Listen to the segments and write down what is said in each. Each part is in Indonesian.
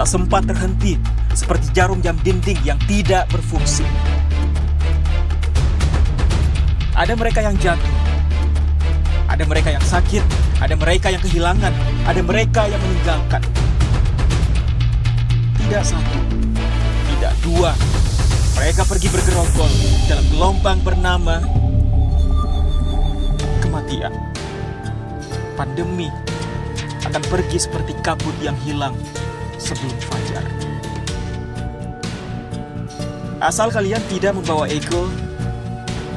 tak sempat terhenti seperti jarum jam dinding yang tidak berfungsi. Ada mereka yang jatuh, ada mereka yang sakit, ada mereka yang kehilangan, ada mereka yang meninggalkan. Tidak satu, tidak dua, mereka pergi bergerombol dalam gelombang bernama kematian. Pandemi akan pergi seperti kabut yang hilang sebelum fajar. Asal kalian tidak membawa ego,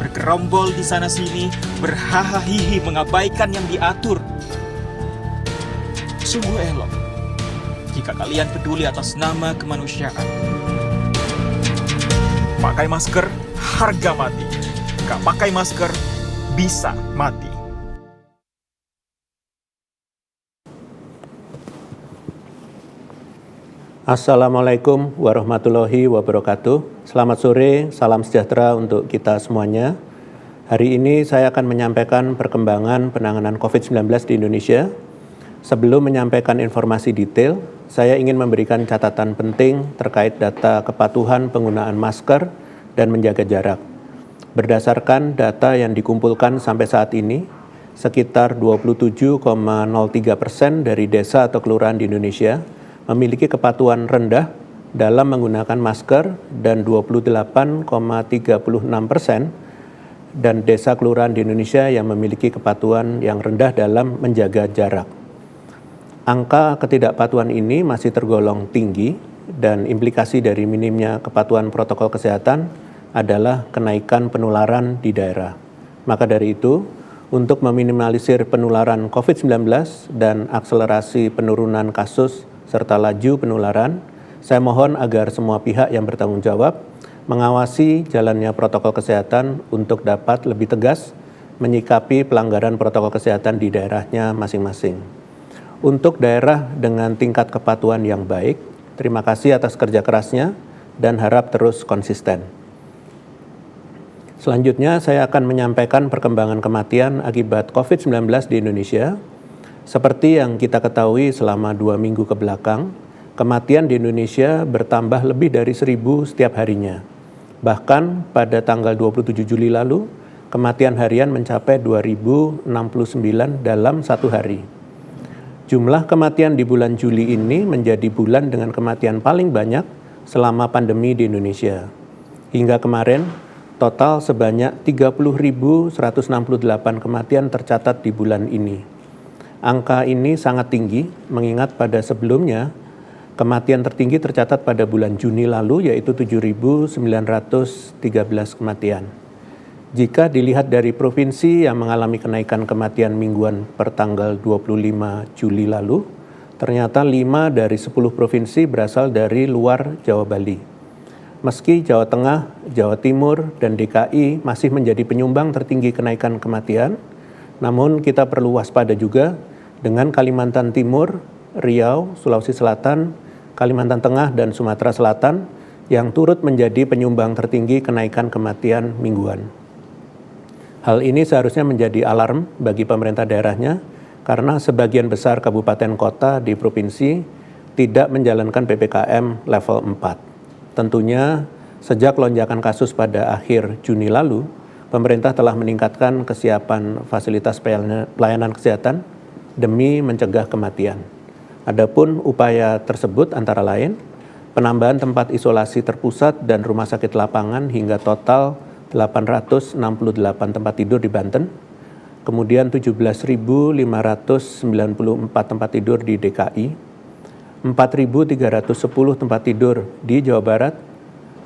bergerombol di sana-sini, berhahaha mengabaikan yang diatur. Sungguh elok jika kalian peduli atas nama kemanusiaan. Pakai masker, harga mati. Gak pakai masker, bisa mati. Assalamualaikum warahmatullahi wabarakatuh. Selamat sore, salam sejahtera untuk kita semuanya. Hari ini saya akan menyampaikan perkembangan penanganan COVID-19 di Indonesia. Sebelum menyampaikan informasi detail, saya ingin memberikan catatan penting terkait data kepatuhan penggunaan masker dan menjaga jarak. Berdasarkan data yang dikumpulkan sampai saat ini, sekitar 27,03% dari desa atau kelurahan di Indonesia memiliki kepatuhan rendah dalam menggunakan masker dan 28,36% dan desa kelurahan di Indonesia yang memiliki kepatuhan yang rendah dalam menjaga jarak. Angka ketidakpatuhan ini masih tergolong tinggi dan implikasi dari minimnya kepatuhan protokol kesehatan adalah kenaikan penularan di daerah. Maka dari itu, untuk meminimalisir penularan COVID-19 dan akselerasi penurunan kasus serta laju penularan, saya mohon agar semua pihak yang bertanggung jawab mengawasi jalannya protokol kesehatan untuk dapat lebih tegas menyikapi pelanggaran protokol kesehatan di daerahnya masing-masing. Untuk daerah dengan tingkat kepatuhan yang baik, terima kasih atas kerja kerasnya dan harap terus konsisten. Selanjutnya, saya akan menyampaikan perkembangan kematian akibat COVID-19 di Indonesia. Seperti yang kita ketahui selama 2 minggu ke belakang, kematian di Indonesia bertambah lebih dari 1.000 setiap harinya. Bahkan pada tanggal 27 Juli lalu, kematian harian mencapai 2.069 dalam satu hari. Jumlah kematian di bulan Juli ini menjadi bulan dengan kematian paling banyak selama pandemi di Indonesia. Hingga kemarin, total sebanyak 30.168 kematian tercatat di bulan ini. Angka ini sangat tinggi, mengingat pada sebelumnya kematian tertinggi tercatat pada bulan Juni lalu, yaitu 7.913 kematian. Jika dilihat dari provinsi yang mengalami kenaikan kematian mingguan per tanggal 25 Juli lalu, ternyata 5 dari 10 provinsi berasal dari luar Jawa Bali. Meski Jawa Tengah, Jawa Timur, dan DKI masih menjadi penyumbang tertinggi kenaikan kematian, namun kita perlu waspada juga dengan Kalimantan Timur, Riau, Sulawesi Selatan, Kalimantan Tengah, dan Sumatera Selatan yang turut menjadi penyumbang tertinggi kenaikan kematian mingguan. Hal ini seharusnya menjadi alarm bagi pemerintah daerahnya karena sebagian besar kabupaten kota di provinsi tidak menjalankan PPKM level 4. Tentunya sejak lonjakan kasus pada akhir Juni lalu, pemerintah telah meningkatkan kesiapan fasilitas pelayanan kesehatan demi mencegah kematian. Adapun upaya tersebut antara lain, penambahan tempat isolasi terpusat dan rumah sakit lapangan hingga total 868 tempat tidur di Banten, kemudian 17.594 tempat tidur di DKI, 4.310 tempat tidur di Jawa Barat,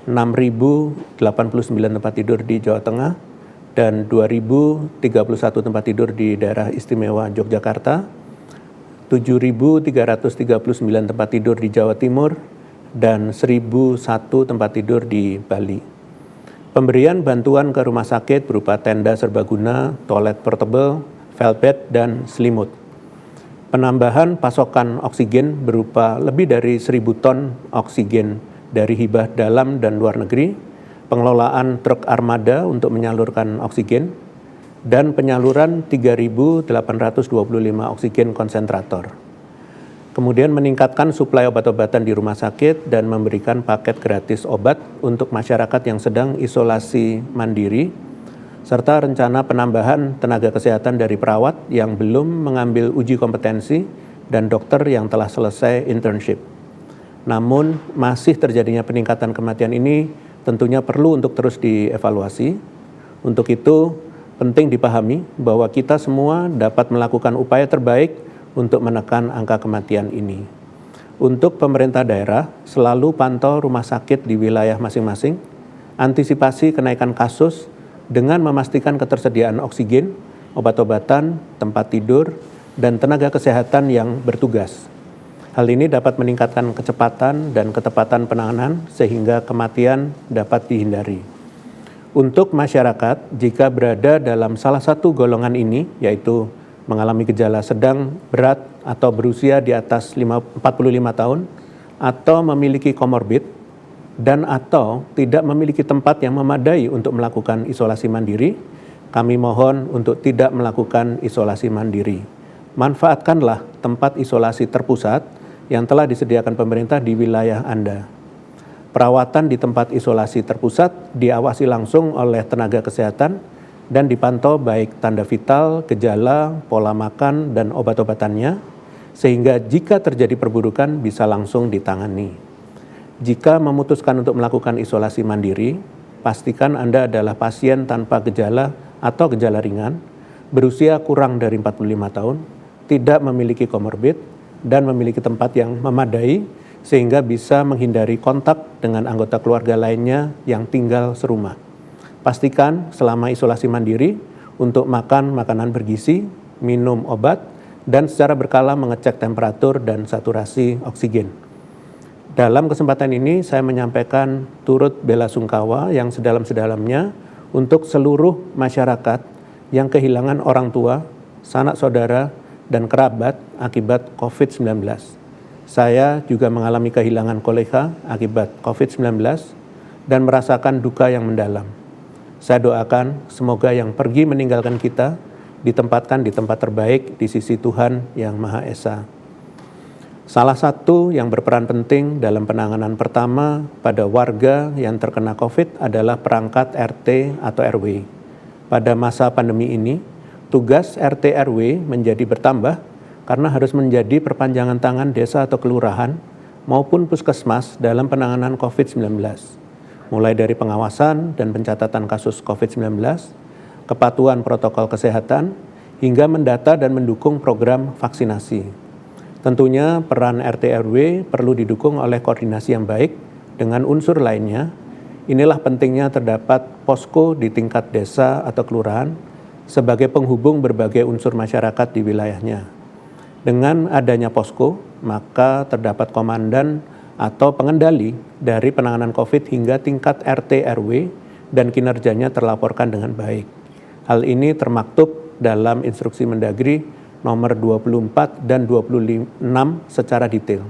6.089 tempat tidur di Jawa Tengah, dan 2.031 tempat tidur di daerah istimewa Yogyakarta, 7.339 tempat tidur di Jawa Timur, dan 1.001 tempat tidur di Bali. Pemberian bantuan ke rumah sakit berupa tenda serbaguna, toilet portable, velbed, dan selimut. Penambahan pasokan oksigen berupa lebih dari 1.000 ton oksigen dari hibah dalam dan luar negeri, pengelolaan truk armada untuk menyalurkan oksigen, dan penyaluran 3.825 oksigen konsentrator. Kemudian meningkatkan suplai obat-obatan di rumah sakit dan memberikan paket gratis obat untuk masyarakat yang sedang isolasi mandiri, serta rencana penambahan tenaga kesehatan dari perawat yang belum mengambil uji kompetensi dan dokter yang telah selesai internship. Namun masih terjadinya peningkatan kematian ini tentunya perlu untuk terus dievaluasi. Untuk itu penting dipahami bahwa kita semua dapat melakukan upaya terbaik untuk menekan angka kematian ini. Untuk pemerintah daerah, selalu pantau rumah sakit di wilayah masing-masing, antisipasi kenaikan kasus dengan memastikan ketersediaan oksigen, obat-obatan, tempat tidur, dan tenaga kesehatan yang bertugas. Hal ini dapat meningkatkan kecepatan dan ketepatan penanganan sehingga kematian dapat dihindari. Untuk masyarakat, jika berada dalam salah satu golongan ini, yaitu mengalami gejala sedang, berat, atau berusia di atas 45 tahun, atau memiliki komorbid, dan atau tidak memiliki tempat yang memadai untuk melakukan isolasi mandiri, kami mohon untuk tidak melakukan isolasi mandiri. Manfaatkanlah tempat isolasi terpusat yang telah disediakan pemerintah di wilayah Anda. Perawatan di tempat isolasi terpusat diawasi langsung oleh tenaga kesehatan dan dipantau baik tanda vital, gejala, pola makan, dan obat-obatannya, sehingga jika terjadi perburukan bisa langsung ditangani. Jika memutuskan untuk melakukan isolasi mandiri, pastikan Anda adalah pasien tanpa gejala atau gejala ringan, berusia kurang dari 45 tahun, tidak memiliki komorbid, dan memiliki tempat yang memadai, sehingga bisa menghindari kontak dengan anggota keluarga lainnya yang tinggal serumah. Pastikan selama isolasi mandiri untuk makan makanan bergizi, minum obat, dan secara berkala mengecek temperatur dan saturasi oksigen. Dalam kesempatan ini saya menyampaikan turut belasungkawa yang sedalam-sedalamnya untuk seluruh masyarakat yang kehilangan orang tua, sanak saudara, dan kerabat akibat COVID-19. Saya juga mengalami kehilangan kolega akibat COVID-19 dan merasakan duka yang mendalam. Saya doakan semoga yang pergi meninggalkan kita ditempatkan di tempat terbaik di sisi Tuhan Yang Maha Esa. Salah satu yang berperan penting dalam penanganan pertama pada warga yang terkena COVID adalah perangkat RT atau RW. Pada masa pandemi ini, tugas RT RW menjadi bertambah karena harus menjadi perpanjangan tangan desa atau kelurahan maupun puskesmas dalam penanganan COVID-19. Mulai dari pengawasan dan pencatatan kasus COVID-19, kepatuhan protokol kesehatan, hingga mendata dan mendukung program vaksinasi. Tentunya peran RT RW perlu didukung oleh koordinasi yang baik dengan unsur lainnya. Inilah pentingnya terdapat posko di tingkat desa atau kelurahan sebagai penghubung berbagai unsur masyarakat di wilayahnya. Dengan adanya posko, maka terdapat komandan atau pengendali dari penanganan COVID hingga tingkat RT RW dan kinerjanya terlaporkan dengan baik. Hal ini termaktub dalam Instruksi Mendagri nomor 24 dan 26 secara detail.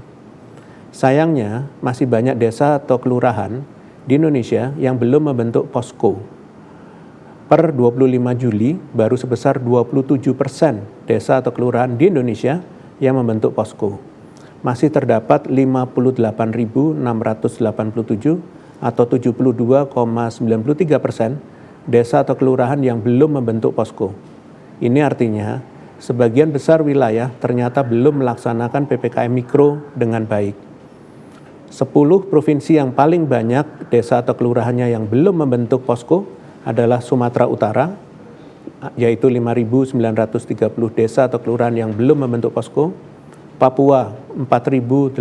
Sayangnya, masih banyak desa atau kelurahan di Indonesia yang belum membentuk posko. Per 25 Juli, baru sebesar 27% desa atau kelurahan di Indonesia yang membentuk posko. Masih terdapat 58.687 atau 72,93% desa atau kelurahan yang belum membentuk posko. Ini artinya, sebagian besar wilayah ternyata belum melaksanakan PPKM Mikro dengan baik. 10 provinsi yang paling banyak desa atau kelurahannya yang belum membentuk posko adalah Sumatera Utara, yaitu 5.930 desa atau kelurahan yang belum membentuk posko, Papua 4.860,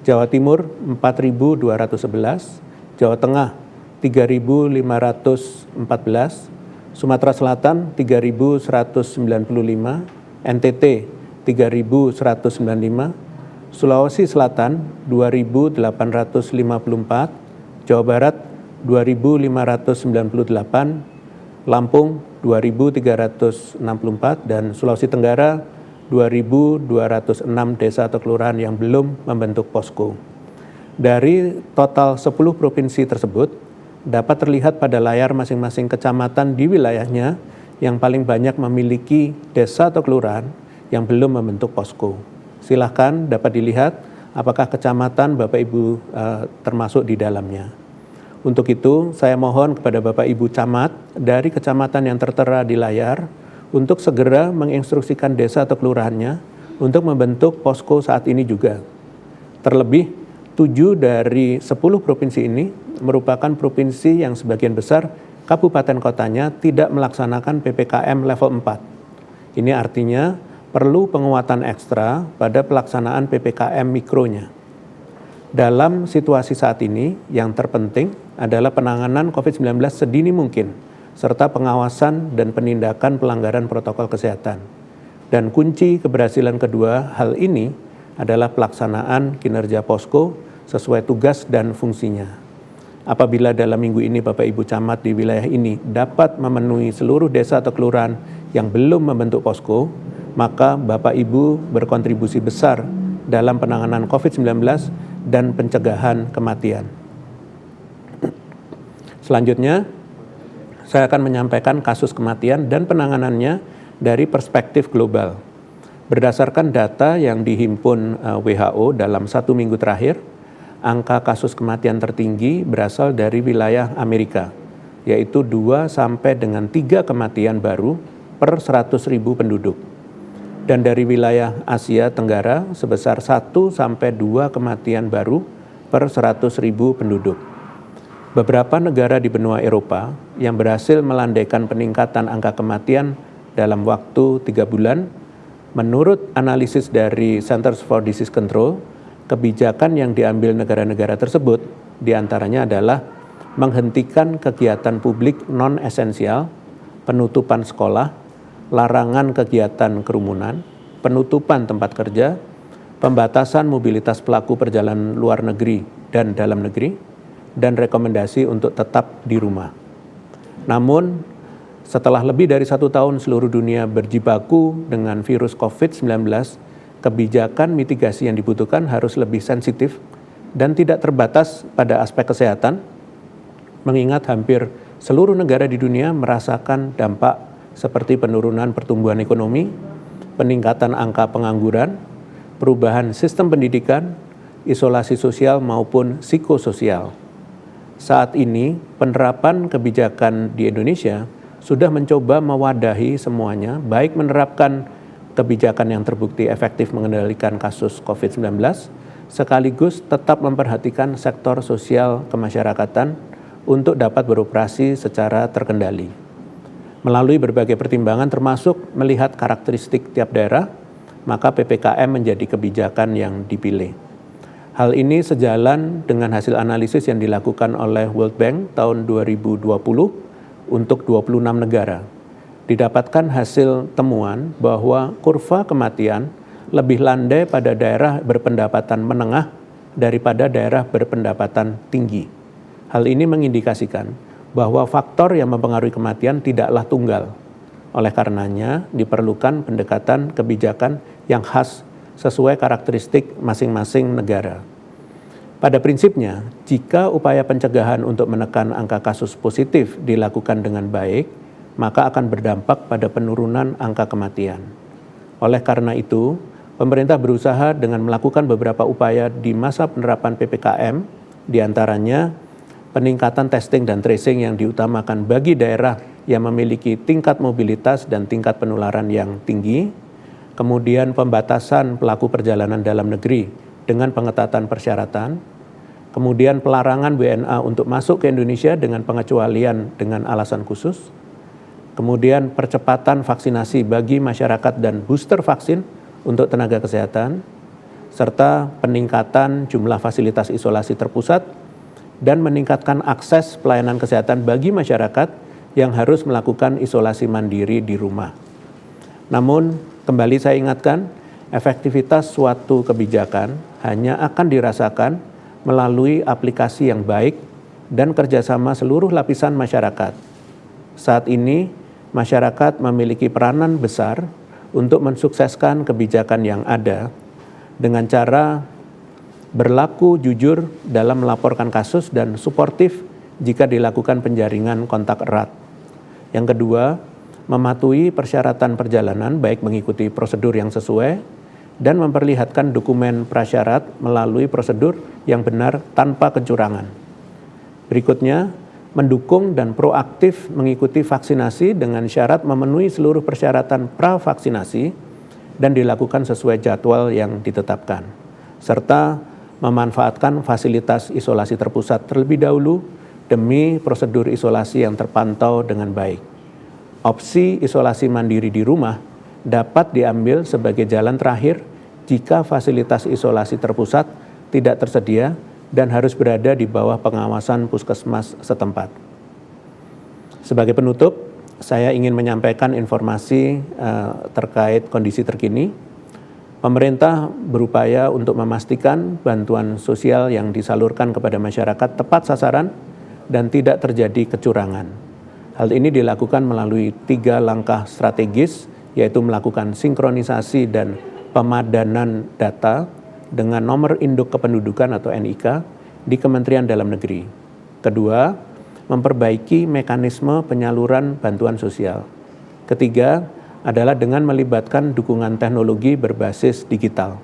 Jawa Timur 4.211, Jawa Tengah 3.514, Sumatera Selatan 3.195, NTT 3.195, Sulawesi Selatan 2.854, Jawa Barat 2.598, Lampung 2.364, dan Sulawesi Tenggara 2.206 desa atau kelurahan yang belum membentuk posko. Dari total 10 provinsi tersebut, dapat terlihat pada layar masing-masing kecamatan di wilayahnya yang paling banyak memiliki desa atau kelurahan yang belum membentuk posko. Silahkan dapat dilihat apakah kecamatan Bapak Ibu termasuk di dalamnya. Untuk itu, saya mohon kepada Bapak Ibu Camat dari kecamatan yang tertera di layar untuk segera menginstruksikan desa atau kelurahannya untuk membentuk posko saat ini juga. Terlebih, 7 dari 10 provinsi ini merupakan provinsi yang sebagian besar kabupaten kotanya tidak melaksanakan PPKM level 4. Ini artinya perlu penguatan ekstra pada pelaksanaan PPKM mikronya. Dalam situasi saat ini, yang terpenting adalah penanganan COVID-19 sedini mungkin, serta pengawasan dan penindakan pelanggaran protokol kesehatan. Dan kunci keberhasilan kedua hal ini adalah pelaksanaan kinerja posko sesuai tugas dan fungsinya. Apabila dalam minggu ini Bapak Ibu Camat di wilayah ini dapat memenuhi seluruh desa atau kelurahan yang belum membentuk posko, maka Bapak Ibu berkontribusi besar dalam penanganan COVID-19 dan pencegahan kematian. Selanjutnya, saya akan menyampaikan kasus kematian dan penanganannya dari perspektif global. Berdasarkan data yang dihimpun WHO dalam 1 minggu terakhir, angka kasus kematian tertinggi berasal dari wilayah Amerika, yaitu 2 sampai dengan 3 kematian baru per 100.000 penduduk. Dan dari wilayah Asia Tenggara sebesar 1 sampai 2 kematian baru per 100.000 penduduk. Beberapa negara di benua Eropa yang berhasil melandaikan peningkatan angka kematian dalam waktu 3 bulan, menurut analisis dari Centers for Disease Control, kebijakan yang diambil negara-negara tersebut diantaranya adalah menghentikan kegiatan publik non-esensial, penutupan sekolah, larangan kegiatan kerumunan, penutupan tempat kerja, pembatasan mobilitas pelaku perjalanan luar negeri dan dalam negeri, dan rekomendasi untuk tetap di rumah. Namun, setelah lebih dari 1 tahun seluruh dunia berjibaku dengan virus COVID-19, kebijakan mitigasi yang dibutuhkan harus lebih sensitif dan tidak terbatas pada aspek kesehatan, mengingat hampir seluruh negara di dunia merasakan dampak seperti penurunan pertumbuhan ekonomi, peningkatan angka pengangguran, perubahan sistem pendidikan, isolasi sosial maupun psikososial. Saat ini, penerapan kebijakan di Indonesia sudah mencoba mewadahi semuanya, baik menerapkan kebijakan yang terbukti efektif mengendalikan kasus COVID-19, sekaligus tetap memperhatikan sektor sosial kemasyarakatan untuk dapat beroperasi secara terkendali. Melalui berbagai pertimbangan termasuk melihat karakteristik tiap daerah, maka PPKM menjadi kebijakan yang dipilih. Hal ini sejalan dengan hasil analisis yang dilakukan oleh World Bank tahun 2020 untuk 26 negara. Didapatkan hasil temuan bahwa kurva kematian lebih landai pada daerah berpendapatan menengah daripada daerah berpendapatan tinggi. Hal ini mengindikasikan bahwa faktor yang mempengaruhi kematian tidaklah tunggal. Oleh karenanya, diperlukan pendekatan kebijakan yang khas sesuai karakteristik masing-masing negara. Pada prinsipnya, jika upaya pencegahan untuk menekan angka kasus positif dilakukan dengan baik, maka akan berdampak pada penurunan angka kematian. Oleh karena itu, pemerintah berusaha dengan melakukan beberapa upaya di masa penerapan PPKM, diantaranya peningkatan testing dan tracing yang diutamakan bagi daerah yang memiliki tingkat mobilitas dan tingkat penularan yang tinggi, kemudian pembatasan pelaku perjalanan dalam negeri dengan pengetatan persyaratan, kemudian pelarangan WNA untuk masuk ke Indonesia dengan pengecualian dengan alasan khusus, kemudian percepatan vaksinasi bagi masyarakat dan booster vaksin untuk tenaga kesehatan, serta peningkatan jumlah fasilitas isolasi terpusat, dan meningkatkan akses pelayanan kesehatan bagi masyarakat yang harus melakukan isolasi mandiri di rumah. Namun, kembali saya ingatkan, efektivitas suatu kebijakan hanya akan dirasakan melalui aplikasi yang baik dan kerjasama seluruh lapisan masyarakat. Saat ini, masyarakat memiliki peranan besar untuk mensukseskan kebijakan yang ada dengan cara berlaku jujur dalam melaporkan kasus dan suportif jika dilakukan penjaringan kontak erat. Yang kedua, mematuhi persyaratan perjalanan baik mengikuti prosedur yang sesuai dan memperlihatkan dokumen prasyarat melalui prosedur yang benar tanpa kecurangan. Berikutnya, mendukung dan proaktif mengikuti vaksinasi dengan syarat memenuhi seluruh persyaratan pra-vaksinasi dan dilakukan sesuai jadwal yang ditetapkan, serta memanfaatkan fasilitas isolasi terpusat terlebih dahulu demi prosedur isolasi yang terpantau dengan baik. Opsi isolasi mandiri di rumah dapat diambil sebagai jalan terakhir jika fasilitas isolasi terpusat tidak tersedia dan harus berada di bawah pengawasan puskesmas setempat. Sebagai penutup, saya ingin menyampaikan informasi terkait kondisi terkini. Pemerintah berupaya untuk memastikan bantuan sosial yang disalurkan kepada masyarakat tepat sasaran dan tidak terjadi kecurangan. Hal ini dilakukan melalui 3 langkah strategis, yaitu melakukan sinkronisasi dan pemadanan data dengan nomor induk kependudukan atau NIK di Kementerian Dalam Negeri. Kedua, memperbaiki mekanisme penyaluran bantuan sosial. Ketiga, adalah dengan melibatkan dukungan teknologi berbasis digital.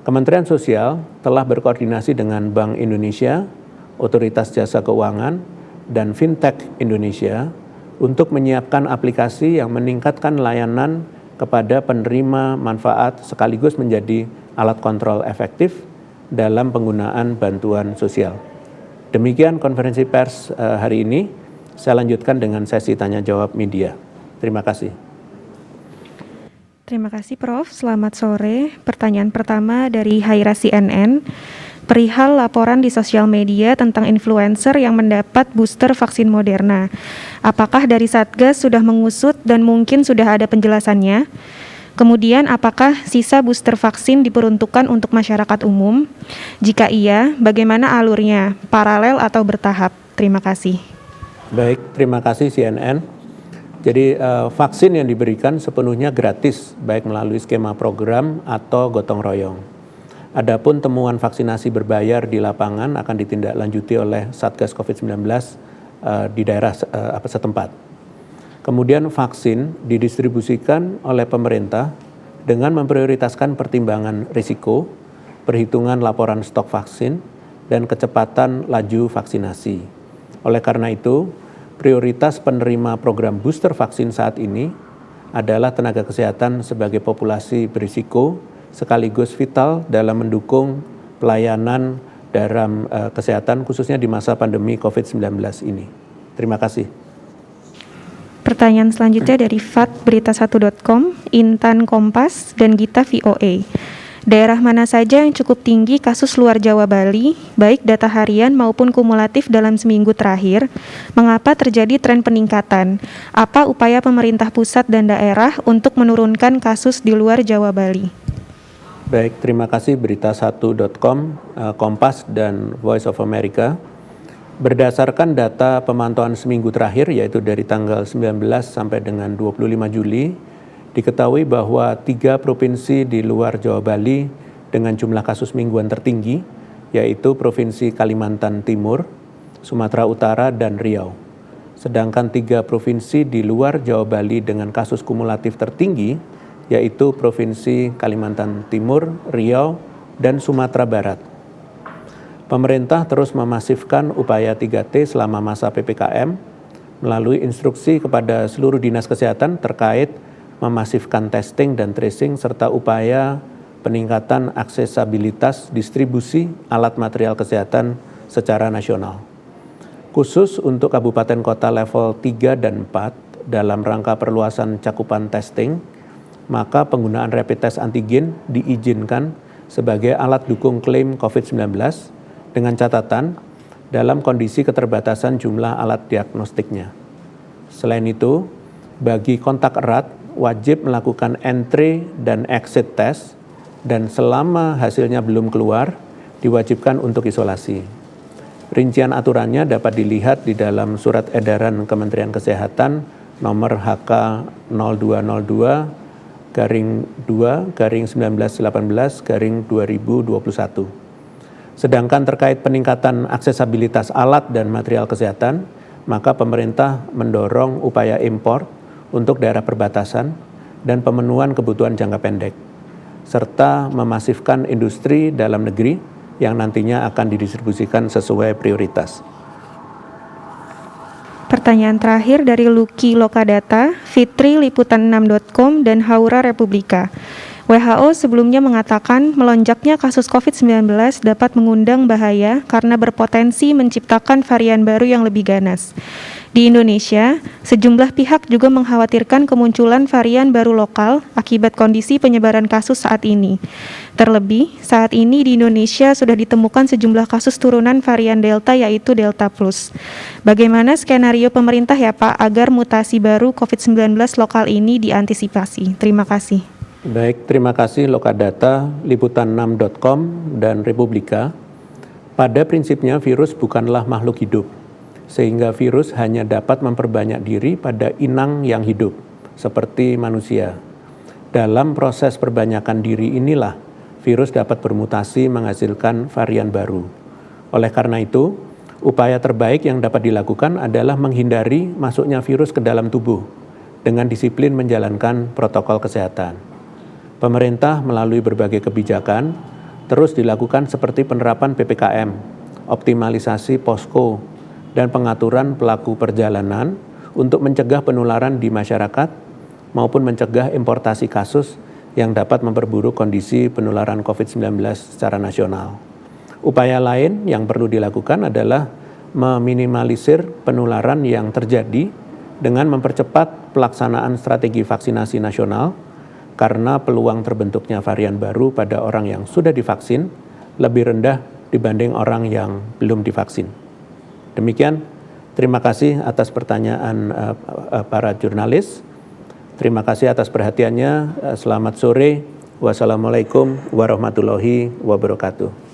Kementerian Sosial telah berkoordinasi dengan Bank Indonesia, Otoritas Jasa Keuangan, dan Fintech Indonesia untuk menyiapkan aplikasi yang meningkatkan layanan kepada penerima manfaat sekaligus menjadi alat kontrol efektif dalam penggunaan bantuan sosial. Demikian konferensi pers hari ini. Saya lanjutkan dengan sesi tanya jawab media. Terima kasih. Terima kasih Prof. Selamat sore. Pertanyaan pertama dari Haira CNN. Perihal laporan di sosial media tentang influencer yang mendapat booster vaksin Moderna. Apakah dari Satgas sudah mengusut dan mungkin sudah ada penjelasannya? Kemudian apakah sisa booster vaksin diperuntukkan untuk masyarakat umum? Jika iya, bagaimana alurnya? Paralel atau bertahap? Terima kasih. Baik, terima kasih CNN. Jadi vaksin yang diberikan sepenuhnya gratis, baik melalui skema program atau gotong royong. Adapun temuan vaksinasi berbayar di lapangan akan ditindaklanjuti oleh Satgas COVID-19 di daerah setempat. Kemudian vaksin didistribusikan oleh pemerintah dengan memprioritaskan pertimbangan risiko, perhitungan laporan stok vaksin, dan kecepatan laju vaksinasi. Oleh karena itu, prioritas penerima program booster vaksin saat ini adalah tenaga kesehatan sebagai populasi berisiko sekaligus vital dalam mendukung pelayanan dalam kesehatan khususnya di masa pandemi COVID-19 ini. Terima kasih. Pertanyaan selanjutnya dari fatberita1.com, Intan Kompas, dan Gita VOA. Daerah mana saja yang cukup tinggi kasus luar Jawa Bali, baik data harian maupun kumulatif dalam seminggu terakhir? Mengapa terjadi tren peningkatan? Apa upaya pemerintah pusat dan daerah untuk menurunkan kasus di luar Jawa Bali? Baik, terima kasih berita1.com, Kompas, dan Voice of America. Berdasarkan data pemantauan seminggu terakhir, yaitu dari tanggal 19 sampai dengan 25 Juli, diketahui bahwa 3 provinsi di luar Jawa Bali dengan jumlah kasus mingguan tertinggi, yaitu Provinsi Kalimantan Timur, Sumatera Utara, dan Riau. Sedangkan 3 provinsi di luar Jawa Bali dengan kasus kumulatif tertinggi, yaitu Provinsi Kalimantan Timur, Riau, dan Sumatera Barat. Pemerintah terus memasifkan upaya 3T selama masa PPKM melalui instruksi kepada seluruh dinas kesehatan terkait memasifkan testing dan tracing serta upaya peningkatan aksesabilitas distribusi alat material kesehatan secara nasional. Khusus untuk kabupaten kota level 3 dan 4 dalam rangka perluasan cakupan testing, maka penggunaan rapid test antigen diizinkan sebagai alat dukung klaim COVID-19 dengan catatan dalam kondisi keterbatasan jumlah alat diagnostiknya. Selain itu, bagi kontak erat wajib melakukan entry dan exit test dan selama hasilnya belum keluar diwajibkan untuk isolasi. Rincian aturannya dapat dilihat di dalam surat edaran Kementerian Kesehatan nomor HK 0202-1918-2021. Sedangkan terkait peningkatan aksesabilitas alat dan material kesehatan, maka pemerintah mendorong upaya impor untuk daerah perbatasan dan pemenuhan kebutuhan jangka pendek. serta memasifkan industri dalam negeri yang nantinya akan didistribusikan sesuai prioritas. Pertanyaan terakhir dari Lucky Lokadata, Fitri Liputan6.com, dan Haura Republika. WHO sebelumnya mengatakan melonjaknya kasus COVID-19 dapat mengundang bahaya karena berpotensi menciptakan varian baru yang lebih ganas. Di Indonesia, sejumlah pihak juga mengkhawatirkan kemunculan varian baru lokal akibat kondisi penyebaran kasus saat ini. Terlebih, saat ini di Indonesia sudah ditemukan sejumlah kasus turunan varian Delta yaitu Delta Plus. Bagaimana skenario pemerintah ya Pak agar mutasi baru COVID-19 lokal ini diantisipasi? Terima kasih. Baik, terima kasih Lokadata, Liputan6.com, dan Republika. Pada prinsipnya virus bukanlah makhluk hidup, sehingga virus hanya dapat memperbanyak diri pada inang yang hidup, seperti manusia. Dalam proses perbanyakan diri inilah, virus dapat bermutasi menghasilkan varian baru. Oleh karena itu, upaya terbaik yang dapat dilakukan adalah menghindari masuknya virus ke dalam tubuh dengan disiplin menjalankan protokol kesehatan. Pemerintah melalui berbagai kebijakan terus dilakukan seperti penerapan PPKM, optimalisasi posko, dan pengaturan pelaku perjalanan untuk mencegah penularan di masyarakat maupun mencegah importasi kasus yang dapat memperburuk kondisi penularan COVID-19 secara nasional. Upaya lain yang perlu dilakukan adalah meminimalisir penularan yang terjadi dengan mempercepat pelaksanaan strategi vaksinasi nasional karena peluang terbentuknya varian baru pada orang yang sudah divaksin lebih rendah dibanding orang yang belum divaksin. Demikian, terima kasih atas pertanyaan para jurnalis. Terima kasih atas perhatiannya. Selamat sore. Wassalamualaikum warahmatullahi wabarakatuh.